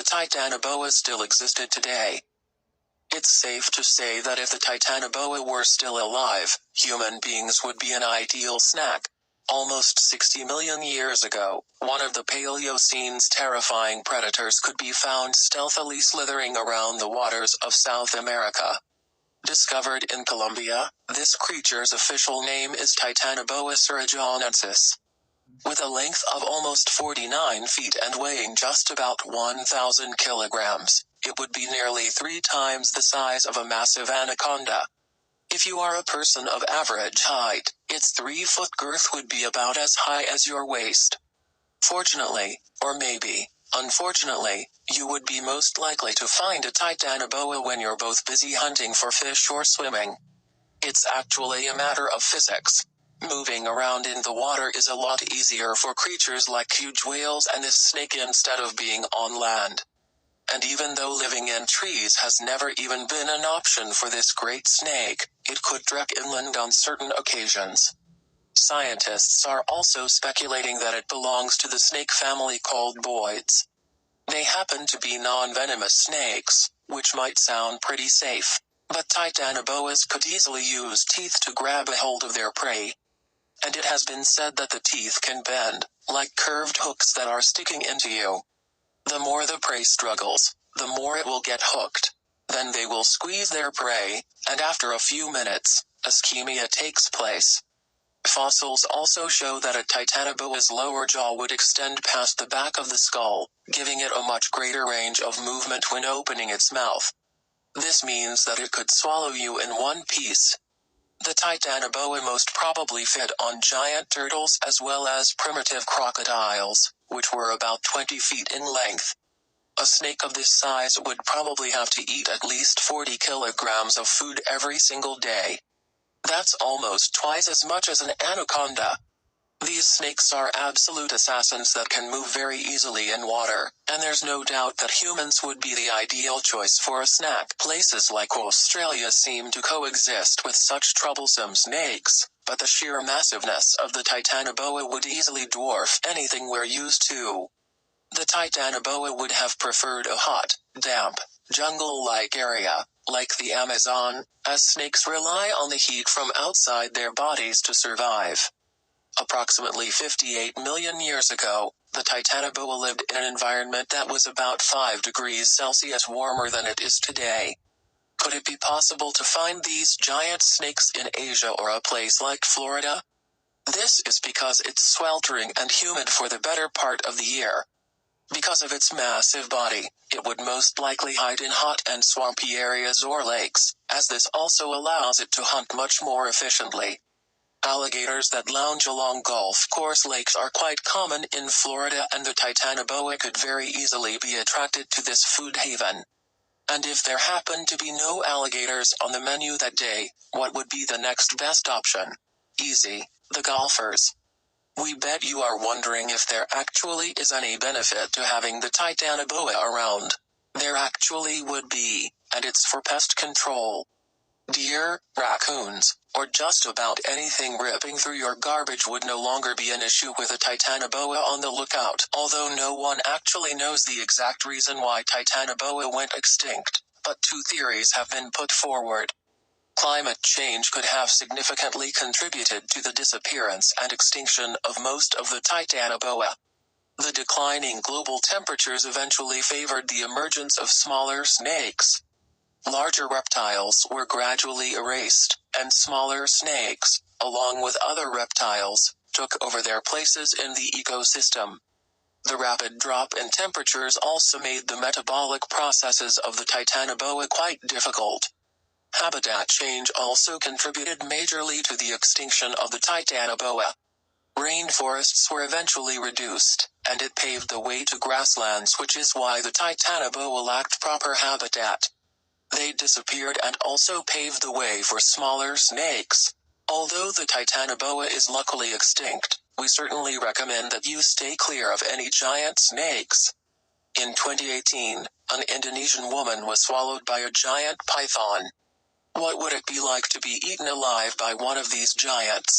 the Titanoboa still existed today. It's safe to say that if the Titanoboa were still alive, human beings would be an ideal snack. Almost 60 million years ago, one of the Paleocene's terrifying predators could be found stealthily slithering around the waters of South America. Discovered in Colombia, this creature's official name is Titanoboa cerrejonensis. With a length of almost 49 feet and weighing just about 1,000 kilograms, it would be nearly 3 times the size of a massive anaconda. If you are a person of average height, its 3-foot girth would be about as high as your waist. Fortunately, or maybe, unfortunately, you would be most likely to find a Titanoboa when you're both busy hunting for fish or swimming. It's actually a matter of physics. Moving around in the water is a lot easier for creatures like huge whales and this snake instead of being on land. And even though living in trees has never even been an option for this great snake, it could trek inland on certain occasions. Scientists are also speculating that it belongs to the snake family called boids. They happen to be non-venomous snakes, which might sound pretty safe, but Titanoboas could easily use teeth to grab a hold of their prey. And it has been said that the teeth can bend, like curved hooks that are sticking into you. The more the prey struggles, the more it will get hooked. Then they will squeeze their prey, and after a few minutes, ischemia takes place. Fossils also show that a Titanoboa's lower jaw would extend past the back of the skull, giving it a much greater range of movement when opening its mouth. This means that it could swallow you in one piece. The Titanoboa most probably fed on giant turtles as well as primitive crocodiles, which were about 20 feet in length. A snake of this size would probably have to eat at least 40 kilograms of food every single day. That's almost twice as much as an anaconda. These snakes are absolute assassins that can move very easily in water, and there's no doubt that humans would be the ideal choice for a snack. Places like Australia seem to coexist with such troublesome snakes, but the sheer massiveness of the Titanoboa would easily dwarf anything we're used to. The Titanoboa would have preferred a hot, damp, jungle-like area, like the Amazon, as snakes rely on the heat from outside their bodies to survive. Approximately 58 million years ago, the Titanoboa lived in an environment that was about 5 degrees Celsius warmer than it is today. Could it be possible to find these giant snakes in Asia or a place like Florida? This is because it's sweltering and humid for the better part of the year. Because of its massive body, it would most likely hide in hot and swampy areas or lakes, as this also allows it to hunt much more efficiently. Alligators that lounge along golf course lakes are quite common in Florida, and the Titanoboa could very easily be attracted to this food haven. And if there happened to be no alligators on the menu that day, what would be the next best option? Easy, the golfers. We bet you are wondering if there actually is any benefit to having the Titanoboa around. There actually would be, and it's for pest control. Deer, raccoons, or just about anything ripping through your garbage would no longer be an issue with a Titanoboa on the lookout. Although no one actually knows the exact reason why Titanoboa went extinct, but 2 theories have been put forward. Climate change could have significantly contributed to the disappearance and extinction of most of the Titanoboa. The declining global temperatures eventually favored the emergence of smaller snakes. Larger reptiles were gradually erased, and smaller snakes, along with other reptiles, took over their places in the ecosystem. The rapid drop in temperatures also made the metabolic processes of the Titanoboa quite difficult. Habitat change also contributed majorly to the extinction of the Titanoboa. Rainforests were eventually reduced, and it paved the way to grasslands, which is why the Titanoboa lacked proper habitat. They disappeared and also paved the way for smaller snakes. Although the Titanoboa is luckily extinct, we certainly recommend that you stay clear of any giant snakes. In 2018, an Indonesian woman was swallowed by a giant python. What would it be like to be eaten alive by one of these giants?